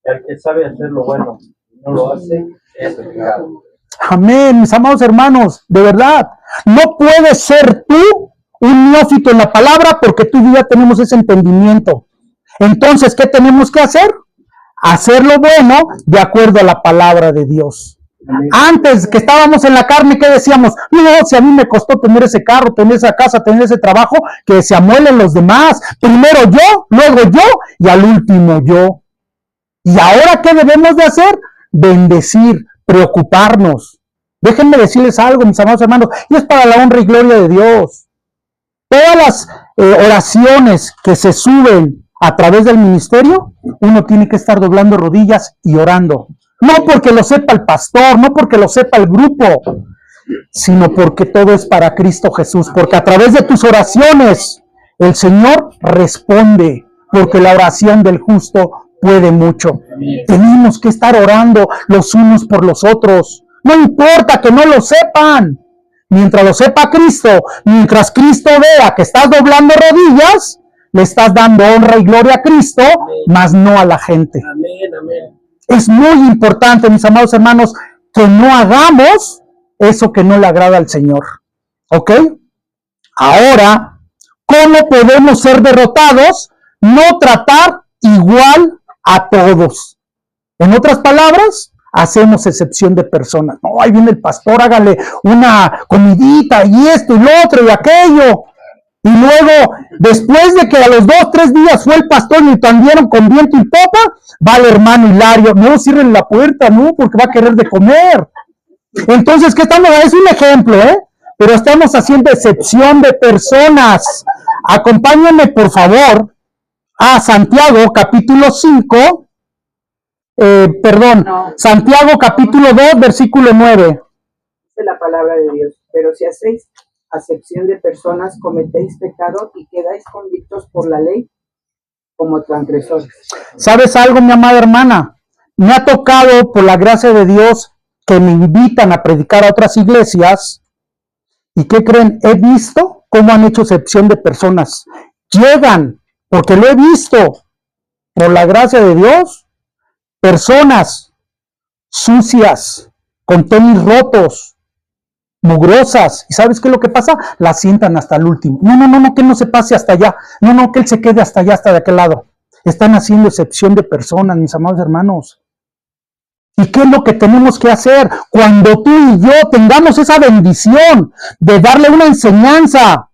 El que sabe hacer lo bueno y no lo hace, es pecado. Amén, mis amados hermanos, de verdad. No puedes ser tú un neófito en la palabra porque tú y yo ya tenemos ese entendimiento. Entonces, ¿qué tenemos que hacer? Hacer lo bueno de acuerdo a la palabra de Dios. Antes que estábamos en la carne, ¿qué decíamos? No, si a mí me costó tener ese carro, tener esa casa, tener ese trabajo, que se amuelen los demás. Primero yo, luego yo y al último yo. ¿Y ahora qué debemos de hacer? Bendecir, preocuparnos. Déjenme decirles algo, mis amados hermanos, y es para la honra y gloria de Dios. Todas las oraciones que se suben a través del ministerio, uno tiene que estar doblando rodillas y orando. No porque lo sepa el pastor, no porque lo sepa el grupo, sino porque todo es para Cristo Jesús, porque a través de tus oraciones el Señor responde, porque la oración del justo puede mucho. Tenemos que estar orando los unos por los otros. No importa que no lo sepan. Mientras lo sepa Cristo, mientras Cristo vea que estás doblando rodillas, le estás dando honra y gloria a Cristo, mas no a la gente. Amén, amén. Es muy importante, mis amados hermanos, que no hagamos eso que no le agrada al Señor. ¿Ok? Ahora, ¿cómo podemos ser derrotados? No tratar igual a todos. En otras palabras, hacemos excepción de personas. No, ahí viene el pastor, hágale una comidita y esto y lo otro y aquello. Y luego, después de que a los 2, 3 días fue el pastor y le tendieron con viento y popa, va el hermano Hilario. No cierren la puerta, no, porque va a querer de comer. Entonces, ¿qué estamos? Es un ejemplo, ¿eh? Pero estamos haciendo excepción de personas. Acompáñenme, por favor, a Santiago, capítulo 5. Santiago, capítulo 2, versículo 9. Dice la palabra de Dios. Pero si hacéis acepción de personas, cometéis pecado y quedáis convictos por la ley como transgresores. ¿Sabes algo, mi amada hermana? Me ha tocado, por la gracia de Dios, que me invitan a predicar a otras iglesias. ¿Y qué creen? He visto cómo han hecho excepción de personas. Llegan, porque lo he visto, por la gracia de Dios, personas sucias, con tenis rotos, mugrosas. ¿Y sabes qué es lo que pasa? La sientan hasta el último. No, que él no se pase hasta allá. No, que él se quede hasta allá, hasta de aquel lado. Están haciendo excepción de personas, mis amados hermanos. ¿Y qué es lo que tenemos que hacer cuando tú y yo tengamos esa bendición de darle una enseñanza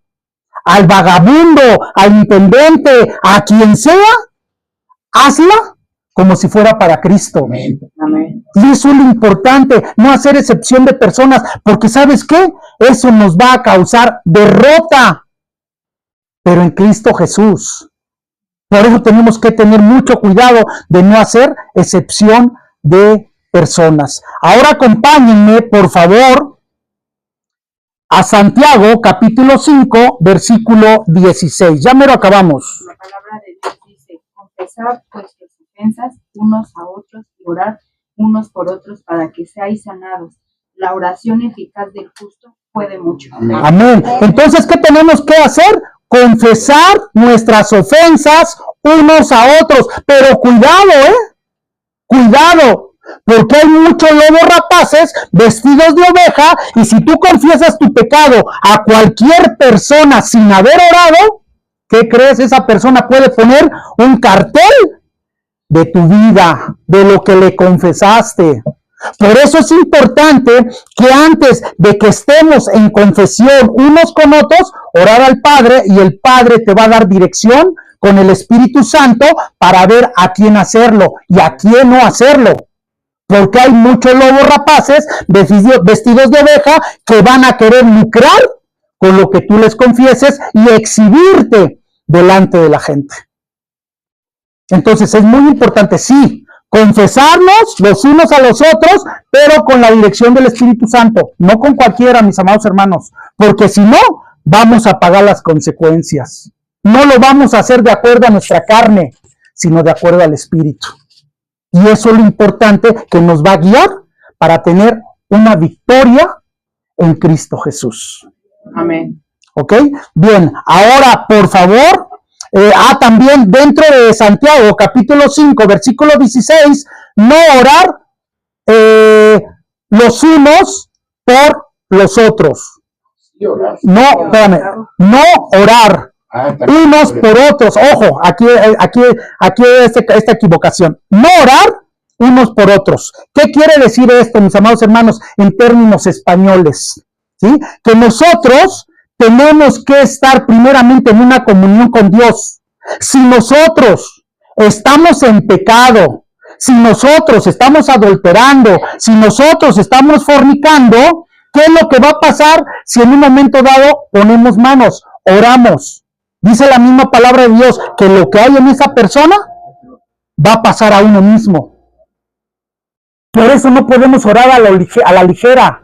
al vagabundo, al intendente, a quien sea? Hazla como si fuera para Cristo. Amén. Y eso es lo importante, no hacer excepción de personas, porque ¿sabes qué? Eso nos va a causar derrota, pero en Cristo Jesús. Por eso tenemos que tener mucho cuidado de no hacer excepción de personas. Ahora acompáñenme, por favor, a Santiago, capítulo 5, versículo 16. Ya me lo acabamos. La palabra de Dios dice: confesad vuestras ofensas unos a otros y orad unos por otros para que seáis sanados. La oración eficaz del justo puede mucho. Amén. Entonces, ¿qué tenemos que hacer? Confesar nuestras ofensas unos a otros. Pero cuidado, cuidado, porque hay muchos lobos rapaces vestidos de oveja, y si tú confiesas tu pecado a cualquier persona sin haber orado, ¿qué crees? Esa persona puede poner un cartel de tu vida, de lo que le confesaste. Por eso es importante que antes de que estemos en confesión unos con otros, orar al Padre, y el Padre te va a dar dirección con el Espíritu Santo para ver a quién hacerlo y a quién no hacerlo. Porque hay muchos lobos rapaces vestidos de oveja que van a querer lucrar con lo que tú les confieses y exhibirte delante de la gente. Entonces es muy importante, sí, confesarnos los unos a los otros, pero con la dirección del Espíritu Santo, no con cualquiera, mis amados hermanos, porque si no, vamos a pagar las consecuencias. No lo vamos a hacer de acuerdo a nuestra carne, sino de acuerdo al Espíritu. Y eso es lo importante que nos va a guiar para tener una victoria en Cristo Jesús. Amén. ¿Ok? Bien, ahora, por favor, también dentro de Santiago, capítulo 5, versículo 16, no orar los unos por los otros. No, espérame, no orar unos por otros. Ojo, aquí esta equivocación. No orar unos por otros. ¿Qué quiere decir esto, mis amados hermanos, en términos españoles? ¿Sí? Que nosotros tenemos que estar primeramente en una comunión con Dios. Si nosotros estamos en pecado, si nosotros estamos adulterando, si nosotros estamos fornicando, ¿qué es lo que va a pasar si en un momento dado ponemos manos, oramos? Dice la misma palabra de Dios que lo que hay en esa persona va a pasar a uno mismo. Por eso no podemos orar a la ligera.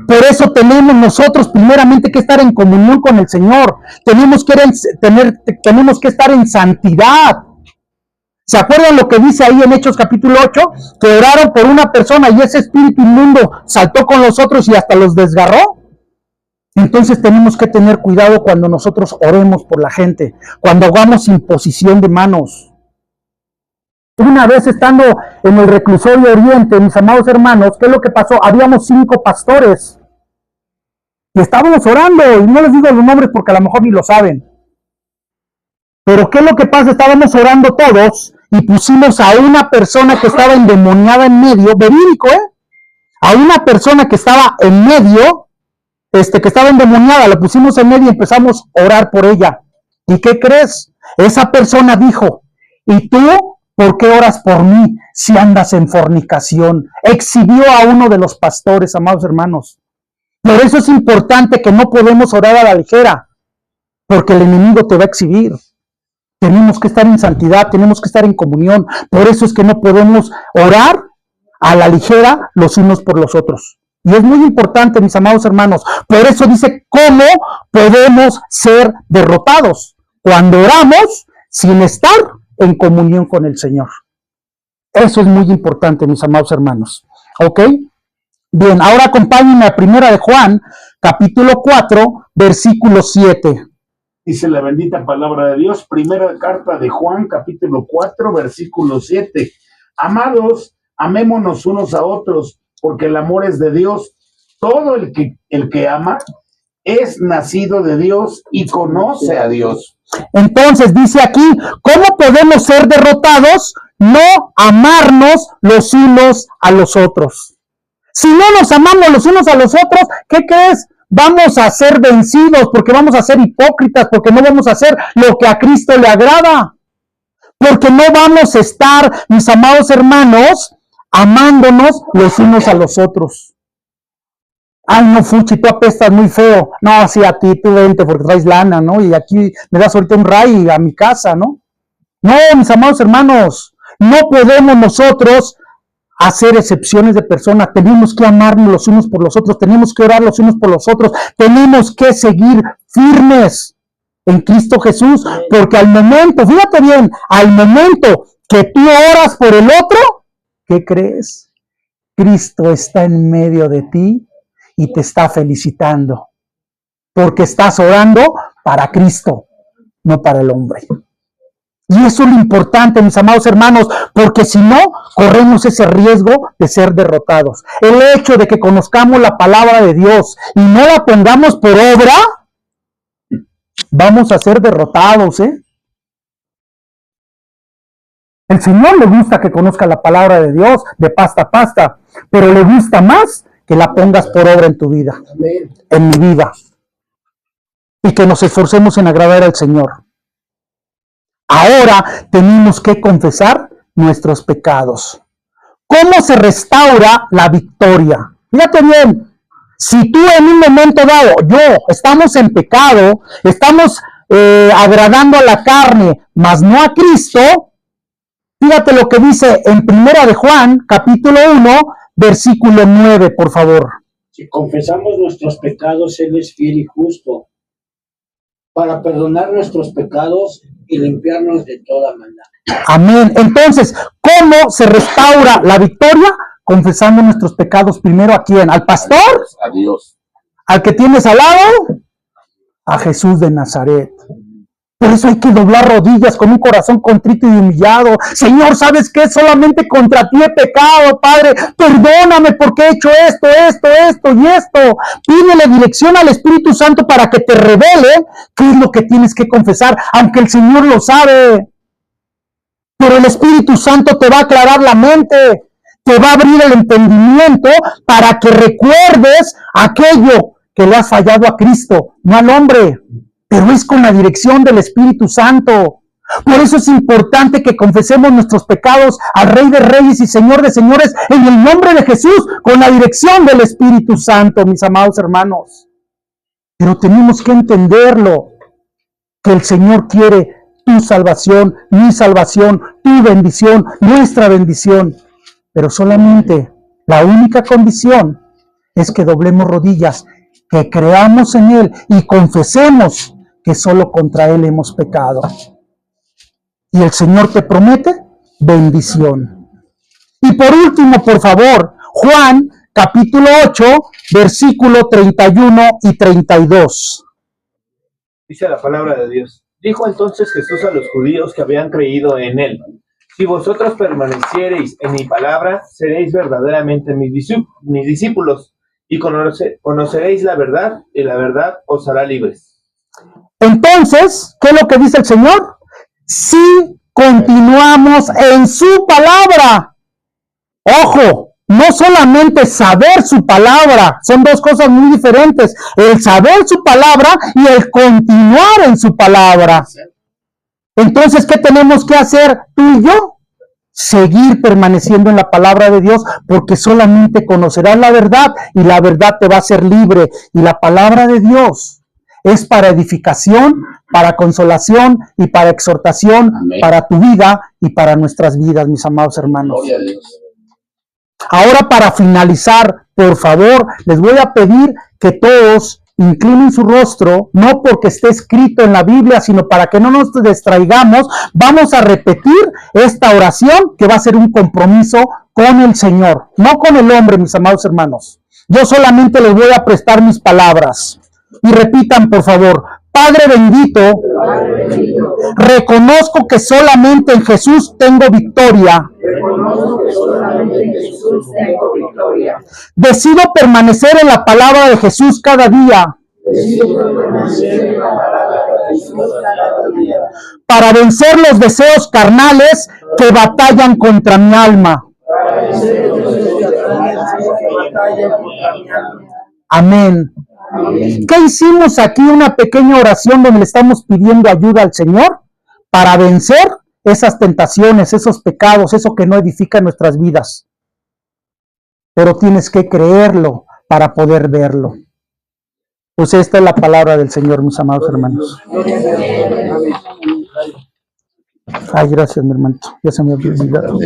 Por eso tenemos nosotros primeramente que estar en comunión con el Señor. Tenemos que estar en santidad. ¿Se acuerdan lo que dice ahí en Hechos capítulo 8? Que oraron por una persona y ese espíritu inmundo saltó con los otros y hasta los desgarró. Entonces tenemos que tener cuidado cuando nosotros oremos por la gente, cuando hagamos imposición de manos. Una vez estando en el reclusorio Oriente, mis amados hermanos, ¿qué es lo que pasó? Habíamos 5 pastores y estábamos orando, y no les digo los nombres porque a lo mejor ni lo saben. Pero ¿qué es lo que pasa? Estábamos orando todos y pusimos a una persona que estaba endemoniada en medio, verídico, a una persona que estaba en medio, que estaba endemoniada, la pusimos en medio y empezamos a orar por ella. ¿Y qué crees? Esa persona dijo, ¿y tú por qué oras por mí si andas en fornicación? Exhibió a uno de los pastores, amados hermanos. Por eso es importante que no podemos orar a la ligera, porque el enemigo te va a exhibir. Tenemos que estar en santidad, tenemos que estar en comunión. Por eso es que no podemos orar a la ligera los unos por los otros. Y es muy importante, mis amados hermanos. Por eso dice, ¿cómo podemos ser derrotados? Cuando oramos sin estar en comunión con el Señor. Eso es muy importante, mis amados hermanos. ¿Ok? Bien, ahora acompáñenme a 1 de Juan, capítulo 4, versículo 7. Dice la bendita palabra de Dios, primera carta de Juan, capítulo 4, versículo 7. Amados, amémonos unos a otros, porque el amor es de Dios. Todo el que ama es nacido de Dios y conoce a Dios. Entonces dice aquí, ¿cómo podemos ser derrotados? No amarnos los unos a los otros. Si no nos amamos los unos a los otros, ¿qué crees? Vamos a ser vencidos, porque vamos a ser hipócritas, porque no vamos a hacer lo que a Cristo le agrada. Porque no vamos a estar, mis amados hermanos, amándonos los unos a los otros. Ay, no, Fuchi, tú apestas muy feo. No, sí, a ti, tú vente porque traes lana, ¿no? Y aquí me das ahorita un ray a mi casa, ¿no? No, mis amados hermanos, no podemos nosotros hacer excepciones de personas. Tenemos que amarnos los unos por los otros, tenemos que orar los unos por los otros, tenemos que seguir firmes en Cristo Jesús, porque al momento, fíjate bien, al momento que tú oras por el otro, ¿qué crees? Cristo está en medio de ti y te está felicitando, porque estás orando para Cristo, no para el hombre. Y eso es lo importante, mis amados hermanos, porque si no, corremos ese riesgo de ser derrotados. El hecho de que conozcamos la palabra de Dios y no la pongamos por obra, vamos a ser derrotados, ¿eh? El Señor le gusta que conozca la palabra de Dios de pasta a pasta, pero le gusta más que la pongas por obra en tu vida, en mi vida, y que nos esforcemos en agradar al Señor. Ahora tenemos que confesar nuestros pecados. ¿Cómo se restaura la victoria? Fíjate bien, si tú en un momento dado, estamos en pecado, estamos agradando a la carne, mas no a Cristo, fíjate lo que dice en 1 de Juan, capítulo 1, versículo 9, por favor. Si confesamos nuestros pecados, Él es fiel y justo para perdonar nuestros pecados y limpiarnos de toda maldad. Amén. Entonces, ¿cómo se restaura la victoria? Confesando nuestros pecados primero ¿a quién? ¿Al pastor? A Dios. ¿Al que tienes al lado? A Jesús de Nazaret. Por eso hay que doblar rodillas con un corazón contrito y humillado. Señor, ¿sabes qué? Solamente contra ti he pecado, Padre. Perdóname porque he hecho esto y esto. Pídele dirección al Espíritu Santo para que te revele qué es lo que tienes que confesar, aunque el Señor lo sabe. Pero el Espíritu Santo te va a aclarar la mente, te va a abrir el entendimiento para que recuerdes aquello que le has fallado a Cristo, no al hombre. Pero es con la dirección del Espíritu Santo. Por eso es importante que confesemos nuestros pecados al Rey de Reyes y Señor de Señores en el nombre de Jesús, con la dirección del Espíritu Santo, mis amados hermanos. Pero tenemos que entenderlo, que el Señor quiere tu salvación, mi salvación, tu bendición, nuestra bendición. Pero solamente la única condición es que doblemos rodillas, que creamos en Él y confesemos que solo contra Él hemos pecado. Y el Señor te promete bendición. Y por último, por favor, Juan capítulo 8, versículo 31 y 32. Dice la palabra de Dios. Dijo entonces Jesús a los judíos que habían creído en Él: si vosotros permaneciereis en mi palabra, seréis verdaderamente mis discípulos, y conoceréis la verdad, y la verdad os hará libres. Entonces, ¿qué es lo que dice el Señor? Si continuamos en su palabra. Ojo, no solamente saber su palabra, son dos cosas muy diferentes. El saber su palabra y el continuar en su palabra. Entonces, ¿qué tenemos que hacer tú y yo? Seguir permaneciendo en la palabra de Dios, porque solamente conocerás la verdad y la verdad te va a hacer libre. Y la palabra de Dios es para edificación, para consolación y para exhortación. Amén. Para tu vida y para nuestras vidas, mis amados hermanos. Gloria a Dios. Ahora, para finalizar, por favor, les voy a pedir que todos inclinen su rostro, no porque esté escrito en la Biblia, sino para que no nos distraigamos. Vamos a repetir esta oración que va a ser un compromiso con el Señor, no con el hombre, mis amados hermanos. Yo solamente les voy a prestar mis palabras. Y repitan, por favor: Padre bendito, reconozco que solamente en Jesús tengo victoria. Decido permanecer en la palabra de Jesús cada día. Para vencer los deseos carnales que batallan contra mi alma. Amén. ¿Qué hicimos aquí? Una pequeña oración donde le estamos pidiendo ayuda al Señor para vencer esas tentaciones, esos pecados, eso que no edifica nuestras vidas. Pero tienes que creerlo para poder verlo. Pues esta es la palabra del Señor, mis amados hermanos. Ay, gracias, mi hermano. Ya se me olvidó.